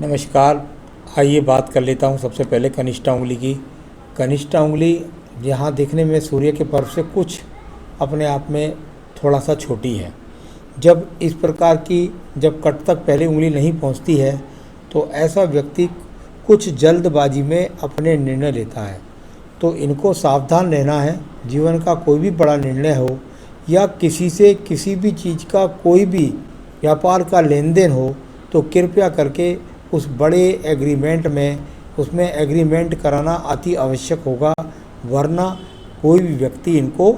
नमस्कार। आइए बात कर लेता हूँ सबसे पहले कनिष्ठा उंगली की। कनिष्ठा उंगली यहाँ देखने में सूर्य के पर्व से कुछ अपने आप में थोड़ा सा छोटी है। जब इस प्रकार की जब कट तक पहले उंगली नहीं पहुँचती है तो ऐसा व्यक्ति कुछ जल्दबाजी में अपने निर्णय लेता है। तो इनको सावधान रहना है। जीवन का कोई भी बड़ा निर्णय हो या किसी से किसी भी चीज़ का कोई भी व्यापार का लेन देन हो तो कृपया करके उस बड़े एग्रीमेंट में उसमें एग्रीमेंट कराना अति आवश्यक होगा, वरना कोई भी व्यक्ति इनको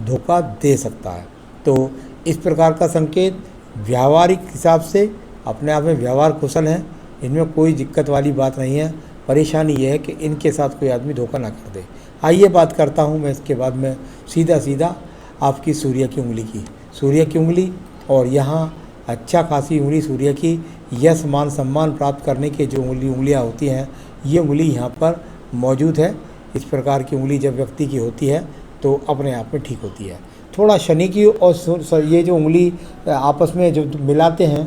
धोखा दे सकता है। तो इस प्रकार का संकेत व्यावहारिक हिसाब से अपने आप में व्यवहार कुशल हैं, इनमें कोई दिक्कत वाली बात नहीं है। परेशानी यह है कि इनके साथ कोई आदमी धोखा ना कर दे। आइए बात करता हूँ मैं इसके बाद में सीधा आपकी सूर्य की उंगली की। सूर्य की उंगली और यहाँ अच्छा खासी उंगली सूर्य की यश मान सम्मान प्राप्त करने के जो उंगलियाँ होती हैं, ये उंगली यहाँ पर मौजूद है। इस प्रकार की उंगली जब व्यक्ति की होती है तो अपने आप में ठीक होती है। थोड़ा शनि की और ये जो उंगली आपस में जो मिलाते हैं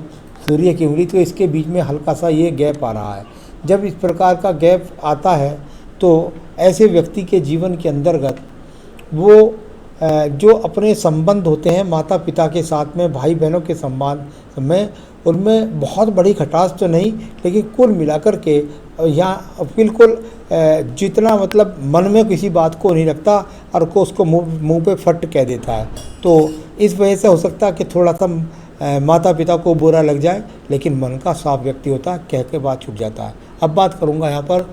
सूर्य की उंगली, तो इसके बीच में हल्का सा ये गैप आ रहा है। जब इस प्रकार का गैप आता है तो ऐसे व्यक्ति के जीवन के अंतर्गत वो जो अपने संबंध होते हैं माता पिता के साथ में, भाई बहनों के संबंध में, उनमें बहुत बड़ी खटास तो नहीं, लेकिन कुल मिलाकर के यहाँ बिल्कुल जितना मतलब मन में किसी बात को नहीं रखता और को उसको मुंह पे फट कह देता है। तो इस वजह से हो सकता है कि थोड़ा सा माता पिता को बुरा लग जाए, लेकिन मन का साफ व्यक्ति होता है, कह के बात छुप जाता है। अब बात करूँगा यहाँ पर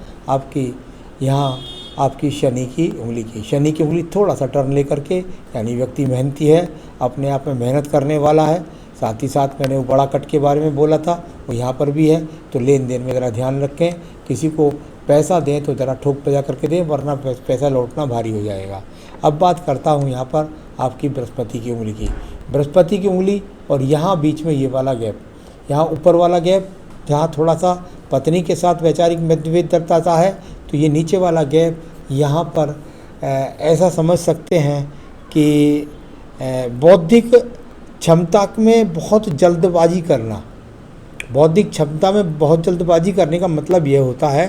आपकी शनि की उंगली की। शनि की उंगली थोड़ा सा टर्न लेकर के, यानी व्यक्ति मेहनती है, अपने आप में मेहनत करने वाला है। साथ ही साथ मैंने वो बड़ा कट के बारे में बोला था, वो यहाँ पर भी है। तो लेन देन में ज़रा ध्यान रखें, किसी को पैसा दें तो ज़रा ठोक बजा करके दें, वरना पैसा लौटना भारी हो जाएगा। अब बात करता हूँ यहाँ पर आपकी बृहस्पति की उंगली की। बृहस्पति की उंगली और यहाँ बीच में ये वाला गैप, यहाँ ऊपर वाला गैप जहाँ थोड़ा सा पत्नी के साथ वैचारिक मतभेद दर्शाता है, तो ये नीचे वाला गैप यहाँ पर ऐसा समझ सकते हैं कि बौद्धिक क्षमता में बहुत जल्दबाजी करना। बौद्धिक क्षमता में बहुत जल्दबाजी करने का मतलब ये होता है,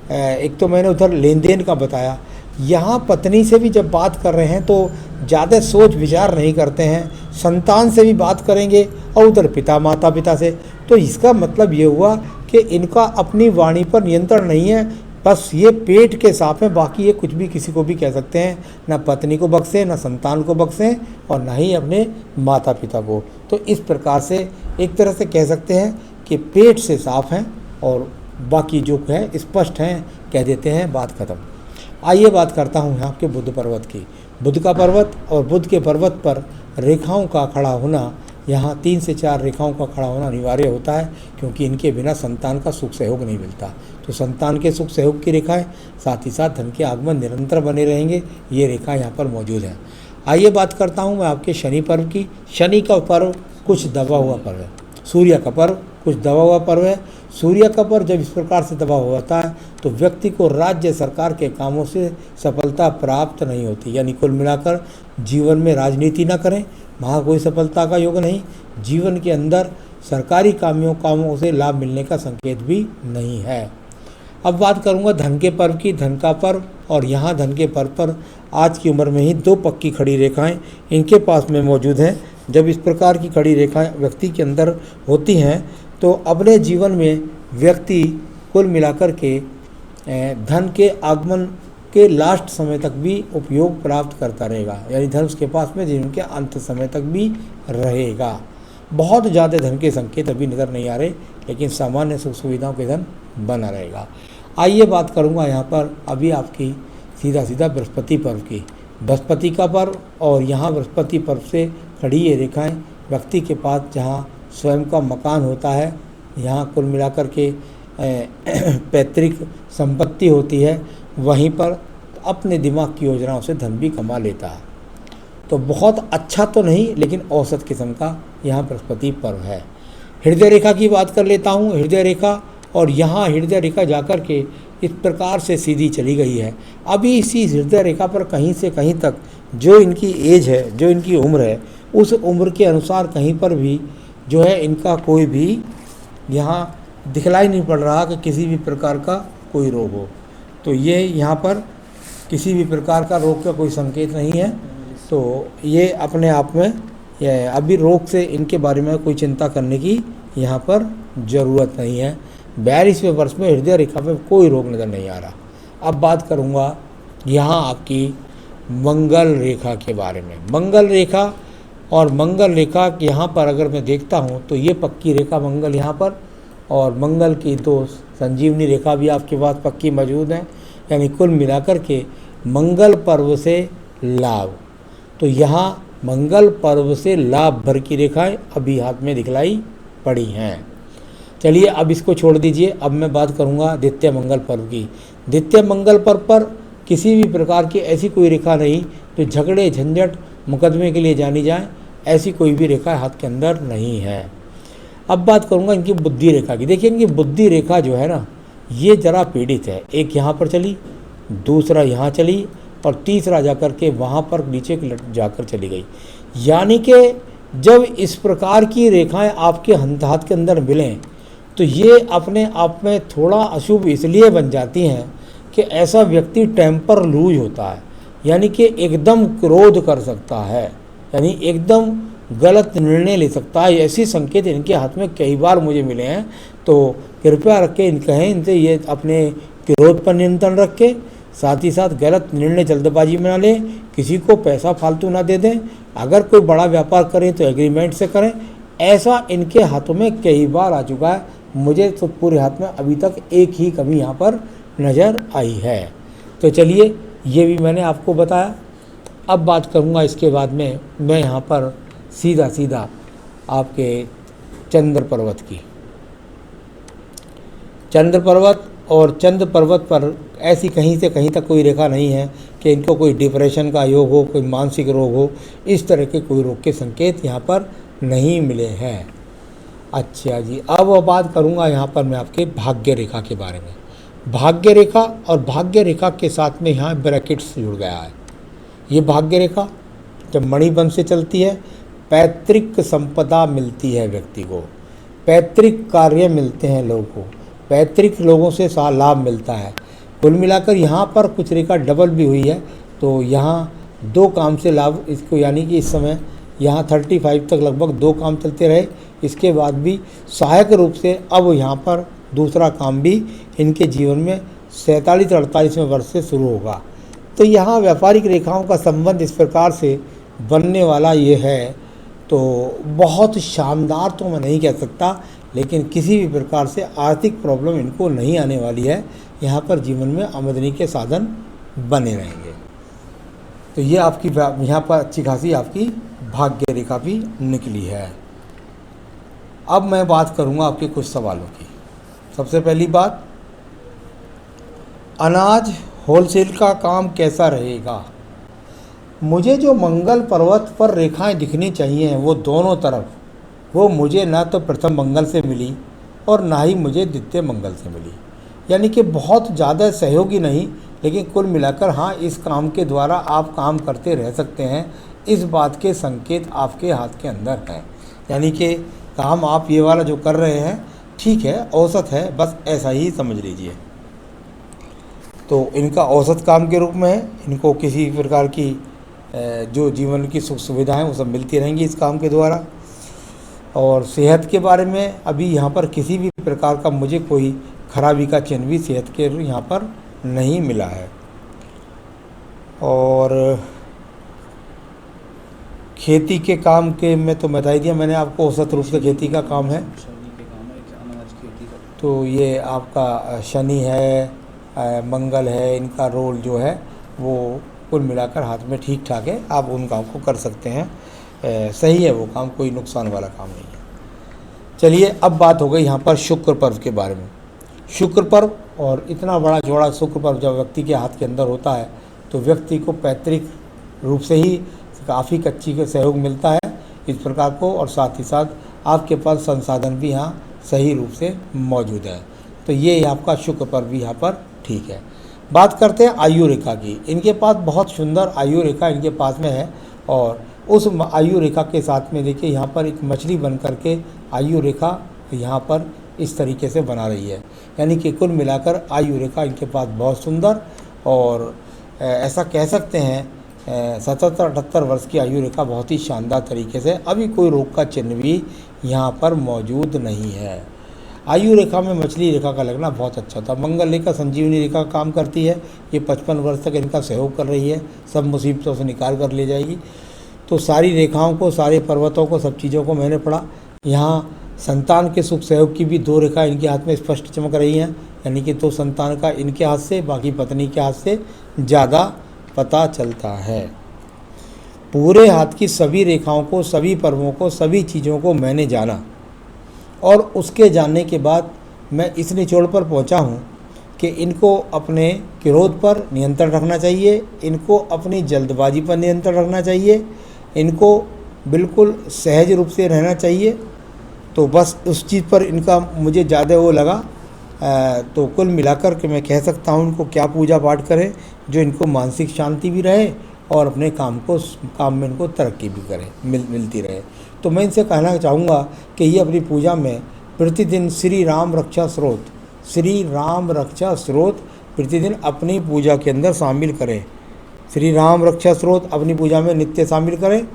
एक तो मैंने उधर लेन देन का बताया, यहाँ पत्नी से भी जब बात कर रहे हैं तो ज़्यादा सोच विचार नहीं करते हैं। संतान से भी बात करेंगे और उधर माता पिता से, तो इसका मतलब ये हुआ कि इनका अपनी वाणी पर नियंत्रण नहीं है। बस ये पेट के साफ है, बाकी ये कुछ भी किसी को भी कह सकते हैं, ना पत्नी को बख्शें, ना संतान को बख्शें और ना ही अपने माता पिता को। तो इस प्रकार से एक तरह से कह सकते हैं कि पेट से साफ हैं और बाकी जो है स्पष्ट हैं, कह देते हैं, बात ख़त्म। आइए बात करता हूँ यहाँ के बुध पर्वत की। बुध का पर्वत और बुध के पर्वत पर रेखाओं का खड़ा होना, यहाँ 3 से 4 रेखाओं का खड़ा होना अनिवार्य होता है, क्योंकि इनके बिना संतान का सुख सहयोग नहीं मिलता। तो संतान के सुख सहयोग की रेखाएं, साथ ही साथ धन के आगमन निरंतर बने रहेंगे, ये रेखा यहाँ पर मौजूद है। आइए बात करता हूँ मैं आपके शनि पर्व की। शनि का पर्व कुछ दबा हुआ पर्व है, सूर्य का पर्व कुछ दबा हुआ पर्व है। सूर्य का पर्व जब इस प्रकार से दबा होता है तो व्यक्ति को राज्य सरकार के कामों से सफलता प्राप्त नहीं होती। यानी कुल मिलाकर जीवन में राजनीति ना करें, वहाँ कोई सफलता का योग नहीं। जीवन के अंदर सरकारी कामों से लाभ मिलने का संकेत भी नहीं है। अब बात करूँगा धन के पर्व की। धन का पर्व और यहाँ धन के पर्व पर आज की उम्र में ही 2 पक्की खड़ी रेखाएं इनके पास में मौजूद हैं। जब इस प्रकार की खड़ी रेखाएं व्यक्ति के अंदर होती हैं तो अपने जीवन में व्यक्ति कुल मिलाकर के धन के आगमन के लास्ट समय तक भी उपयोग प्राप्त करता रहेगा। यानी धन उसके पास में जीवन के अंत समय तक भी रहेगा। बहुत ज़्यादा धन के संकेत अभी नज़र नहीं आ रहे, लेकिन सामान्य सुख सुविधाओं के धन बना रहेगा। आइए बात करूँगा यहाँ पर अभी आपकी सीधा बृहस्पति पर्व की। बृहस्पति का पर्व और यहाँ बृहस्पति पर्व से खड़ी ये रेखाएँ व्यक्ति के पास जहाँ स्वयं का मकान होता है, यहाँ कुल मिलाकर के पैतृक संपत्ति होती है, वहीं पर अपने दिमाग की योजनाओं से धन भी कमा लेता है। तो बहुत अच्छा तो नहीं, लेकिन औसत किस्म का यहाँ बृहस्पति पर्व है। हृदय रेखा की बात कर लेता हूँ। हृदय रेखा और यहाँ हृदय रेखा जाकर के इस प्रकार से सीधी चली गई है। अभी इसी हृदय रेखा पर कहीं से कहीं तक जो इनकी एज है, जो इनकी उम्र है, उस उम्र के अनुसार कहीं पर भी जो है इनका कोई भी यहाँ दिखलाई नहीं पड़ रहा कि किसी भी प्रकार का कोई रोग हो। तो ये यहाँ पर किसी भी प्रकार का रोग का कोई संकेत नहीं है। तो ये अपने आप में ये अभी रोग से इनके बारे में कोई चिंता करने की यहाँ पर ज़रूरत नहीं है। 42वें वर्ष में हृदय रेखा में कोई रोग नज़र नहीं आ रहा। अब बात करूँगा यहाँ आपकी मंगल रेखा के बारे में। मंगल रेखा और मंगल रेखा यहाँ पर अगर मैं देखता हूँ तो ये पक्की रेखा मंगल यहाँ पर, और मंगल की तो संजीवनी रेखा भी आपके पास पक्की मौजूद है। यानी कुल मिलाकर के मंगल पर्व से लाभ, तो यहाँ मंगल पर्व से लाभ भर की रेखाएं अभी हाथ में दिखलाई पड़ी हैं। चलिए अब इसको छोड़ दीजिए, अब मैं बात करूँगा द्वितीय मंगल पर्व की। द्वितीय मंगल पर्व पर किसी भी प्रकार की ऐसी कोई रेखा नहीं जो झगड़े झंझट मुकदमे के लिए जानी जाए, ऐसी कोई भी रेखा हाथ के अंदर नहीं है। अब बात करूँगा इनकी बुद्धि रेखा की। देखिए इनकी बुद्धि रेखा जो है ना, ये जरा पीड़ित है। एक यहाँ पर चली, दूसरा यहाँ चली, और तीसरा जाकर के वहाँ पर नीचे जाकर चली गई। यानी कि जब इस प्रकार की रेखाएं आपके हाथ के अंदर मिलें तो ये अपने आप में थोड़ा अशुभ इसलिए बन जाती हैं कि ऐसा व्यक्ति टेम्पर लूज होता है, यानी कि एकदम क्रोध कर सकता है, यानी एकदम गलत निर्णय ले सकता है। ऐसी संकेत इनके हाथ में कई बार मुझे मिले हैं। तो कृपया रख के कहें इनसे ये अपने क्रोध पर नियंत्रण रख के, साथ ही साथ गलत निर्णय जल्दबाजी में ना लें, किसी को पैसा फालतू ना दे दें, अगर कोई बड़ा व्यापार करें तो एग्रीमेंट से करें। ऐसा इनके हाथों में कई बार आ चुका है। मुझे तो पूरे हाथ में अभी तक एक ही कमी यहाँ पर नज़र आई है। तो चलिए ये भी मैंने आपको बताया। अब बात करूँगा इसके बाद में मैं यहाँ पर सीधा सीधा आपके चंद्र पर्वत की। चंद्र पर्वत, और चंद्र पर्वत पर ऐसी कहीं से कहीं तक कोई रेखा नहीं है कि इनको कोई डिप्रेशन का योग हो, कोई मानसिक रोग हो, इस तरह के कोई रोग के संकेत यहाँ पर नहीं मिले हैं। अच्छा जी, अब बात करूँगा यहाँ पर मैं आपके भाग्य रेखा के बारे में। भाग्य रेखा और भाग्य रेखा के साथ में यहाँ ब्रैकेट्स जुड़ गया है। ये भाग्य रेखा जब मणिबंध से चलती है, पैतृक संपदा मिलती है व्यक्ति को, पैतृक कार्य मिलते हैं लोगों को, पैतृक लोगों से लाभ मिलता है। कुल मिलाकर यहाँ पर कुछ रेखा डबल भी हुई है। तो यहाँ 2 काम से लाभ इसको, यानी कि इस समय यहाँ 35 तक लगभग 2 काम चलते रहे। इसके बाद भी सहायक रूप से अब यहाँ पर दूसरा काम भी इनके जीवन में 47-48वें वर्ष से शुरू होगा। तो यहाँ व्यापारिक रेखाओं का संबंध इस प्रकार से बनने वाला ये है। तो बहुत शानदार तो मैं नहीं कह सकता, लेकिन किसी भी प्रकार से आर्थिक प्रॉब्लम इनको नहीं आने वाली है। यहाँ पर जीवन में आमदनी के साधन बने रहेंगे। तो ये आपकी यहाँ पर अच्छी खासी आपकी भाग्य रेखा भी निकली है। अब मैं बात करूँगा आपके कुछ सवालों की। सबसे पहली बात, अनाज होलसेल का काम कैसा रहेगा? मुझे जो मंगल पर्वत पर रेखाएं दिखनी चाहिए वो दोनों तरफ, वो मुझे ना तो प्रथम मंगल से मिली और ना ही मुझे द्वितीय मंगल से मिली। यानी कि बहुत ज़्यादा सहयोगी नहीं, लेकिन कुल मिलाकर हाँ, इस काम के द्वारा आप काम करते रह सकते हैं, इस बात के संकेत आपके हाथ के अंदर हैं। यानी कि काम आप ये वाला जो कर रहे हैं ठीक है, औसत है, बस ऐसा ही समझ लीजिए। तो इनका औसत काम के रूप में है। इनको किसी प्रकार की जो जीवन की सुख सुविधाएँ वो सब मिलती रहेंगी इस काम के द्वारा। और सेहत के बारे में अभी यहाँ पर किसी भी प्रकार का मुझे कोई खराबी का चिन्ह भी सेहत के यहाँ पर नहीं मिला है। और खेती के काम के में तो बता ही दिया मैंने आपको, औसत रूप से खेती का काम है। तो ये आपका शनि है, मंगल है, इनका रोल जो है वो कुल मिलाकर हाथ में ठीक ठाक है। आप उन काम को कर सकते हैं, सही है वो काम, कोई नुकसान वाला काम नहीं है। चलिए अब बात हो गई यहाँ पर शुक्र पर्व के बारे में। शुक्र पर्व, और इतना बड़ा जोड़ा शुक्र पर्व जब व्यक्ति के हाथ के अंदर होता है तो व्यक्ति को पैतृक रूप से ही काफ़ी कच्ची का सहयोग मिलता है इस प्रकार को, और साथ ही साथ आपके पास संसाधन भी यहाँ सही रूप से मौजूद है। तो ये आपका शुक्र पर्व भी यहाँ पर ठीक है। बात करते हैं आयु रेखा की। इनके पास बहुत सुंदर आयु रेखा इनके पास में है, और उस आयु रेखा के साथ में देखिए यहाँ पर एक मछली बन करके आयु रेखा यहाँ पर इस तरीके से बना रही है। यानी कि कुल मिलाकर आयु रेखा इनके पास बहुत सुंदर और ऐसा कह सकते हैं 77-78 वर्ष की आयु रेखा बहुत ही शानदार तरीके से, अभी कोई रोग का चिन्ह भी यहाँ पर मौजूद नहीं है। आयु रेखा में मछली रेखा का लगना बहुत अच्छा था। मंगल रेखा संजीवनी रेखा का काम करती है। ये 55 वर्ष तक इनका सहयोग कर रही है, सब मुसीबतों से निकाल कर ले जाएगी। तो सारी रेखाओं को, सारे पर्वतों को, सब चीज़ों को मैंने पढ़ा। यहाँ संतान के सुख सहयोग की भी 2 रेखा इनके हाथ में स्पष्ट चमक रही हैं, यानी कि तो संतान का इनके हाथ से, बाकी पत्नी के हाथ से ज़्यादा पता चलता है। पूरे हाथ की सभी रेखाओं को, सभी पर्वों को, सभी चीज़ों को मैंने जाना और उसके जानने के बाद मैं इस निचोड़ पर पहुंचा हूं कि इनको अपने क्रोध पर नियंत्रण रखना चाहिए, इनको अपनी जल्दबाजी पर नियंत्रण रखना चाहिए, इनको बिल्कुल सहज रूप से रहना चाहिए। तो बस उस चीज़ पर इनका मुझे ज़्यादा वो लगा। तो कुल मिलाकर के मैं कह सकता हूँ इनको क्या पूजा पाठ करें जो इनको मानसिक शांति भी रहे और अपने काम में इनको तरक्की भी करें, मिलती रहे। तो मैं इनसे कहना चाहूँगा कि ये अपनी पूजा में प्रतिदिन श्री राम रक्षा स्रोत प्रतिदिन अपनी पूजा के अंदर शामिल करें। श्री राम रक्षा स्रोत अपनी पूजा में नित्य शामिल करें।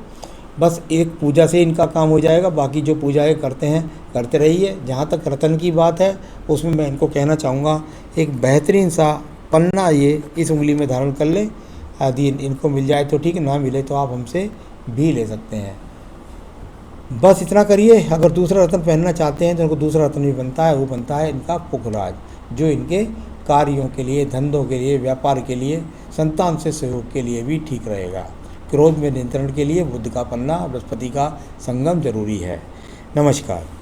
बस एक पूजा से इनका काम हो जाएगा, बाकी जो पूजाएँ करते हैं करते रहिए। जहाँ तक रतन की बात है उसमें मैं इनको कहना चाहूँगा एक बेहतरीन सा पन्ना ये इस उंगली में धारण कर लें। यदि इनको मिल जाए तो ठीक, ना मिले तो आप हमसे भी ले सकते हैं। बस इतना करिए। अगर दूसरा रत्न पहनना चाहते हैं तो इनको दूसरा रत्न भी बनता है, वो बनता है इनका पुखराज, जो इनके कार्यों के लिए, धंधों के लिए, व्यापार के लिए, संतान से सहयोग के लिए भी ठीक रहेगा। क्रोध में नियंत्रण के लिए बुध का पन्ना, बृहस्पति का संगम जरूरी है। नमस्कार।